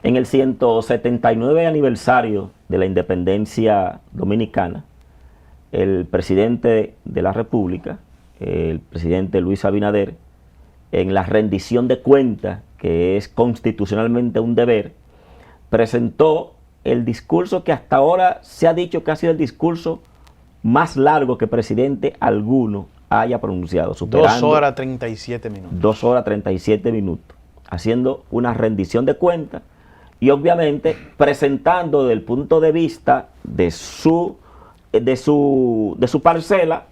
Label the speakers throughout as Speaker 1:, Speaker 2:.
Speaker 1: En el 179 aniversario de la independencia dominicana, el presidente de la República, el presidente Luis Abinader, en la rendición de cuentas, que es constitucionalmente un deber, presentó el discurso que hasta ahora se ha dicho que ha sido el discurso más largo que presidente alguno haya pronunciado, superando
Speaker 2: 2 horas 37 minutos.
Speaker 1: 2 horas 37 minutos, haciendo una rendición de cuentas y obviamente presentando desde el punto de vista de su parcela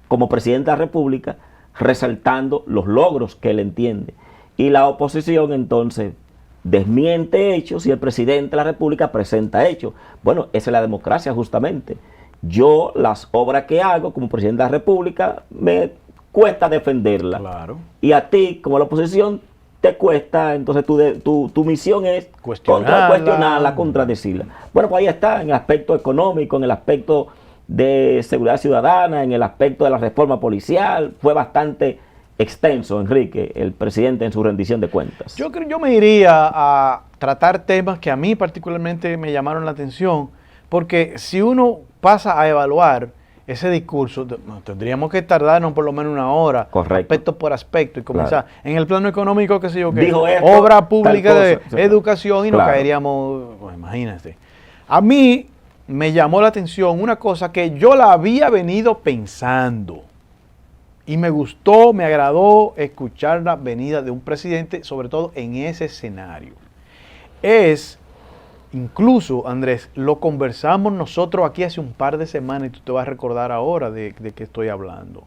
Speaker 1: como presidente de la República, resaltando los logros que él entiende. Y la oposición entonces desmiente hechos y el presidente de la República presenta hechos. Bueno, esa es la democracia justamente. Yo las obras que hago como presidente de la República me cuesta defenderlas.
Speaker 2: Claro.
Speaker 1: Y a ti como la oposición te cuesta, entonces tu misión es cuestionarla, contradecirla. Bueno, pues ahí está, en el aspecto económico, en el aspecto de seguridad ciudadana, en el aspecto de la reforma policial, fue bastante extenso, Enrique, el presidente en su rendición de cuentas.
Speaker 2: Yo me iría a tratar temas que a mí particularmente me llamaron la atención, porque si uno pasa a evaluar ese discurso, tendríamos que tardarnos por lo menos 1 hora,
Speaker 1: correcto,
Speaker 2: aspecto por aspecto, y comenzar.
Speaker 1: Claro.
Speaker 2: En el plano económico, qué sé yo,
Speaker 1: Dijo esto,
Speaker 2: obra pública de
Speaker 1: cosa,
Speaker 2: educación, y
Speaker 1: claro,
Speaker 2: nos caeríamos, pues, imagínate. A mí me llamó la atención una cosa que yo la había venido pensando, y me gustó, me agradó escuchar la venida de un presidente, sobre todo en ese escenario. Incluso, Andrés, lo conversamos nosotros aquí hace un par de semanas y tú te vas a recordar ahora de qué estoy hablando.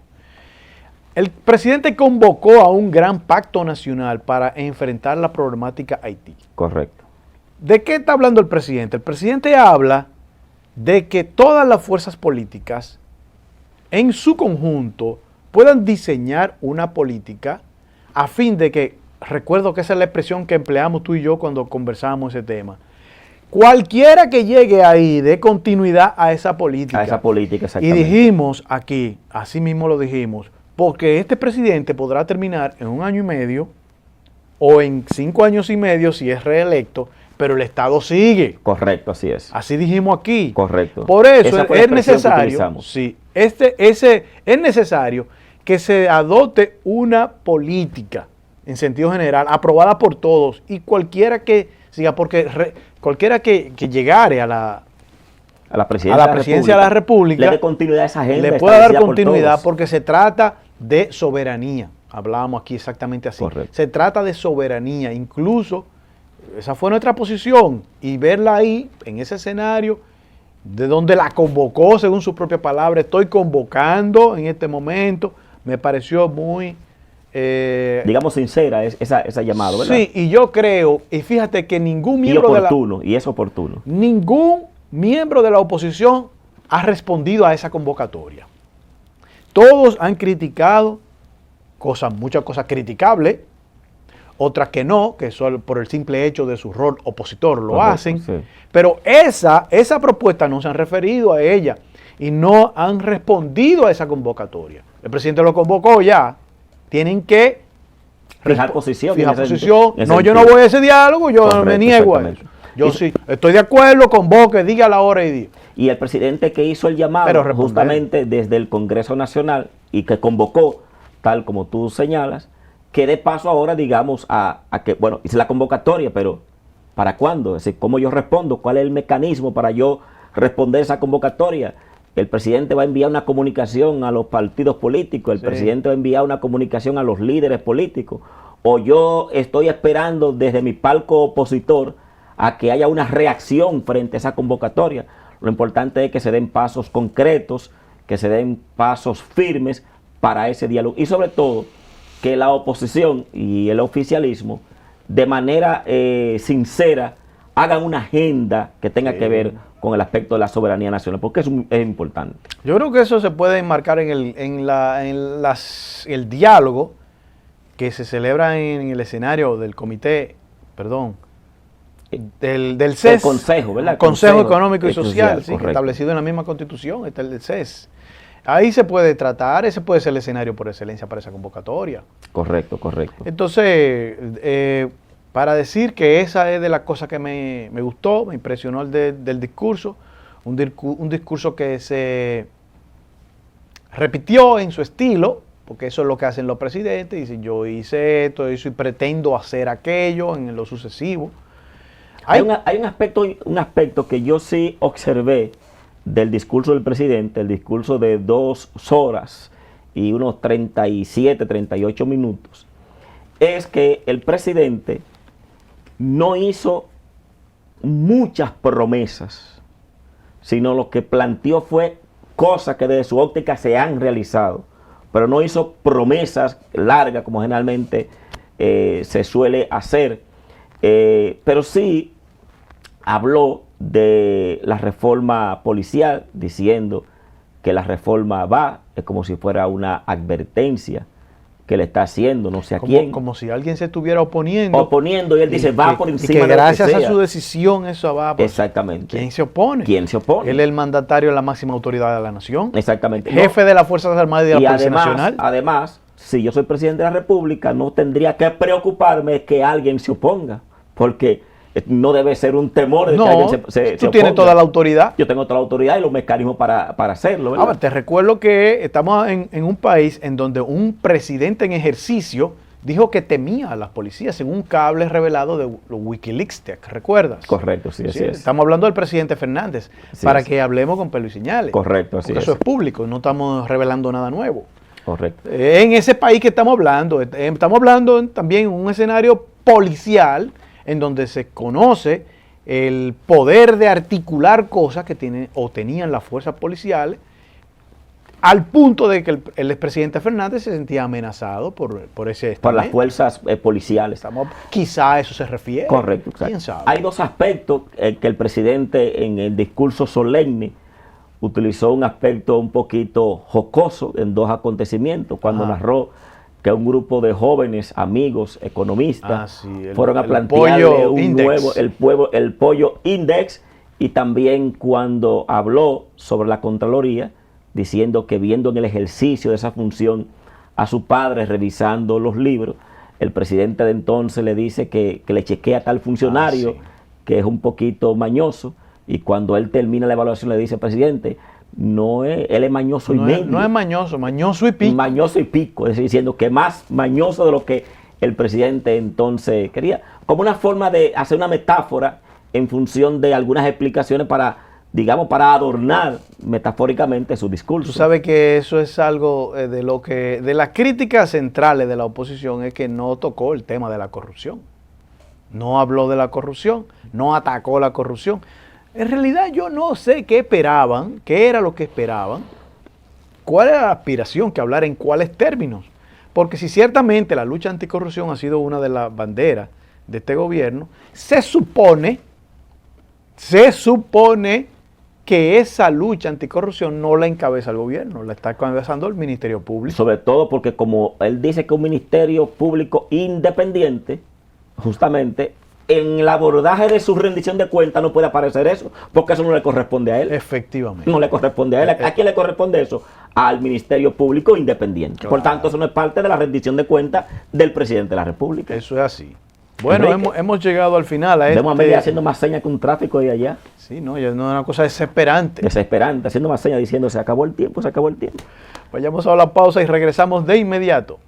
Speaker 2: El presidente convocó a un gran pacto nacional para enfrentar la problemática Haití.
Speaker 1: Correcto.
Speaker 2: ¿De qué está hablando el presidente? El presidente habla de que todas las fuerzas políticas en su conjunto puedan diseñar una política a fin de que, recuerdo que esa es la expresión que empleamos tú y yo cuando conversábamos ese tema, cualquiera que llegue ahí dé continuidad a esa política.
Speaker 1: A esa política,
Speaker 2: Y
Speaker 1: exactamente.
Speaker 2: dijimos aquí, así mismo lo dijimos, porque este presidente podrá terminar en 1 año y medio o en 5 años y medio si es reelecto, pero el Estado sigue.
Speaker 1: Correcto, así es.
Speaker 2: Así dijimos aquí.
Speaker 1: Correcto.
Speaker 2: Por eso
Speaker 1: Esa fue la
Speaker 2: es
Speaker 1: expresión que
Speaker 2: necesario,
Speaker 1: utilizamos.
Speaker 2: sí, es necesario que se adopte una política en sentido general, aprobada por todos, y cualquiera que siga, porque cualquiera que llegare a la presidencia de la República
Speaker 1: le dé continuidad a esa agenda.
Speaker 2: Le pueda dar
Speaker 1: establecida por
Speaker 2: continuidad
Speaker 1: todos.
Speaker 2: porque se trata de soberanía. Hablábamos aquí exactamente así.
Speaker 1: Correcto.
Speaker 2: Se trata de soberanía. Incluso, esa fue nuestra posición. Y verla ahí, en ese escenario, de donde la convocó, según su propia palabra, estoy convocando en este momento, me pareció muy...
Speaker 1: digamos sincera esa llamada, ¿verdad?
Speaker 2: Sí, y yo creo, y fíjate que ningún miembro
Speaker 1: y es oportuno.
Speaker 2: Ningún miembro de la oposición ha respondido a esa convocatoria. Todos han criticado muchas cosas criticables, otras que no, que son por el simple hecho de su rol opositor lo hacen,
Speaker 1: sí.
Speaker 2: Pero esa propuesta no se han referido a ella y no han respondido a esa convocatoria. El presidente lo convocó ya, tienen que
Speaker 1: fijar posición.
Speaker 2: Fijar posición.
Speaker 1: No,
Speaker 2: yo no voy a ese diálogo, yo
Speaker 1: correcto,
Speaker 2: me niego a eso. Yo sí, estoy de acuerdo, convoque, diga la hora y día.
Speaker 1: Y el presidente que hizo el llamado justamente desde el Congreso Nacional y que convocó, tal como tú señalas, que dé paso ahora, digamos, a que, bueno, hice la convocatoria, pero ¿para cuándo? Es decir, ¿cómo yo respondo? ¿Cuál es el mecanismo para yo responder esa convocatoria? El presidente va a enviar una comunicación a los partidos políticos, el presidente va a enviar una comunicación a los líderes políticos, o yo estoy esperando desde mi palco opositor a que haya una reacción frente a esa convocatoria. Lo importante es que se den pasos concretos, que se den pasos firmes para ese diálogo y sobre todo que la oposición y el oficialismo de manera sincera hagan una agenda que tenga que ver con el aspecto de la soberanía nacional, porque es importante.
Speaker 2: Yo creo que eso se puede enmarcar en el diálogo que se celebra en el escenario del comité, del CES.
Speaker 1: El Consejo, ¿verdad?
Speaker 2: El Consejo Económico y Social, sí, establecido en la misma Constitución, está el del CES. Ahí se puede tratar, ese puede ser el escenario por excelencia para esa convocatoria.
Speaker 1: Correcto, correcto.
Speaker 2: Entonces, para decir que esa es de las cosas que me gustó, me impresionó del discurso, un discurso que se repitió en su estilo, porque eso es lo que hacen los presidentes, dicen yo hice esto y pretendo hacer aquello en lo sucesivo.
Speaker 1: Hay un aspecto que yo sí observé del discurso del presidente, el discurso de 2 horas y unos 37, 38 minutos, es que el presidente no hizo muchas promesas, sino lo que planteó fue cosas que desde su óptica se han realizado, pero no hizo promesas largas como generalmente se suele hacer, pero sí habló de la reforma policial, diciendo que la reforma va, es como si fuera una advertencia que le está haciendo, no sé a quién.
Speaker 2: Como si alguien se estuviera oponiendo.
Speaker 1: Oponiendo, y él dice, va por encima
Speaker 2: de lo que sea.
Speaker 1: gracias
Speaker 2: a su decisión eso va. Pues,
Speaker 1: exactamente.
Speaker 2: ¿Quién se opone?
Speaker 1: ¿Quién se opone?
Speaker 2: Él es el mandatario de la máxima autoridad de la nación.
Speaker 1: Exactamente.
Speaker 2: Jefe de las Fuerzas Armadas y de la Policía Nacional.
Speaker 1: Además, si yo soy presidente de la República, no tendría que preocuparme que alguien se oponga, porque no debe ser un temor de que alguien se oponga.
Speaker 2: Tú tienes toda la autoridad.
Speaker 1: Yo tengo toda la autoridad y los mecanismos para hacerlo, ¿verdad?
Speaker 2: Ahora, te recuerdo que estamos en un país en donde un presidente en ejercicio dijo que temía a las policías en un cable revelado de los Wikileaks, ¿te recuerdas?
Speaker 1: Correcto, sí, así es.
Speaker 2: Estamos hablando del presidente Fernández, para que hablemos con pelo y señales.
Speaker 1: Correcto, así es.
Speaker 2: Eso es público, no estamos revelando nada nuevo.
Speaker 1: Correcto.
Speaker 2: En ese país que estamos hablando también en un escenario policial en donde se conoce el poder de articular cosas que tienen o tenían las fuerzas policiales, al punto de que el expresidente Fernández se sentía amenazado por ese estamento.
Speaker 1: Por las fuerzas policiales.
Speaker 2: Quizá a eso se refiere.
Speaker 1: Correcto.
Speaker 2: ¿Quién sabe?
Speaker 1: Hay 2 aspectos que el presidente en el discurso solemne utilizó un aspecto un poquito jocoso en 2 acontecimientos, cuando narró que un grupo de jóvenes amigos economistas fueron a plantearle el pollo index, y también cuando habló sobre la Contraloría, diciendo que viendo en el ejercicio de esa función a su padre revisando los libros, el presidente de entonces le dice que le chequea a tal funcionario que es un poquito mañoso, y cuando él termina la evaluación le dice, presidente, él es mañoso y medio.
Speaker 2: No es mañoso, mañoso y pico.
Speaker 1: Mañoso y pico, es decir, diciendo que más mañoso de lo que el presidente entonces quería, como una forma de hacer una metáfora en función de algunas explicaciones para adornar metafóricamente su discurso.
Speaker 2: Tú sabes que eso es algo de las críticas centrales de la oposición, es que no tocó el tema de la corrupción. No habló de la corrupción, no atacó la corrupción. En realidad yo no sé qué esperaban, qué era lo que esperaban, cuál era la aspiración, que hablar en cuáles términos. Porque si ciertamente la lucha anticorrupción ha sido una de las banderas de este gobierno, se supone que esa lucha anticorrupción no la encabeza el gobierno, la está encabezando el Ministerio Público.
Speaker 1: Sobre todo porque como él dice que un Ministerio Público independiente, justamente en el abordaje de su rendición de cuentas no puede aparecer eso, porque eso no le corresponde a él.
Speaker 2: Efectivamente.
Speaker 1: No le corresponde a él. ¿A quién le corresponde eso? Al Ministerio Público independiente. Claro. Por tanto, eso no es parte de la rendición de cuentas del presidente de la República.
Speaker 2: Eso es así. Bueno, hemos llegado al final.
Speaker 1: Vemos a media haciendo más señas que un tráfico de allá.
Speaker 2: Sí, no, ya no es una cosa desesperante.
Speaker 1: Desesperante, haciendo más señas diciendo se acabó el tiempo, se acabó el tiempo.
Speaker 2: Vayamos a la pausa y regresamos de inmediato.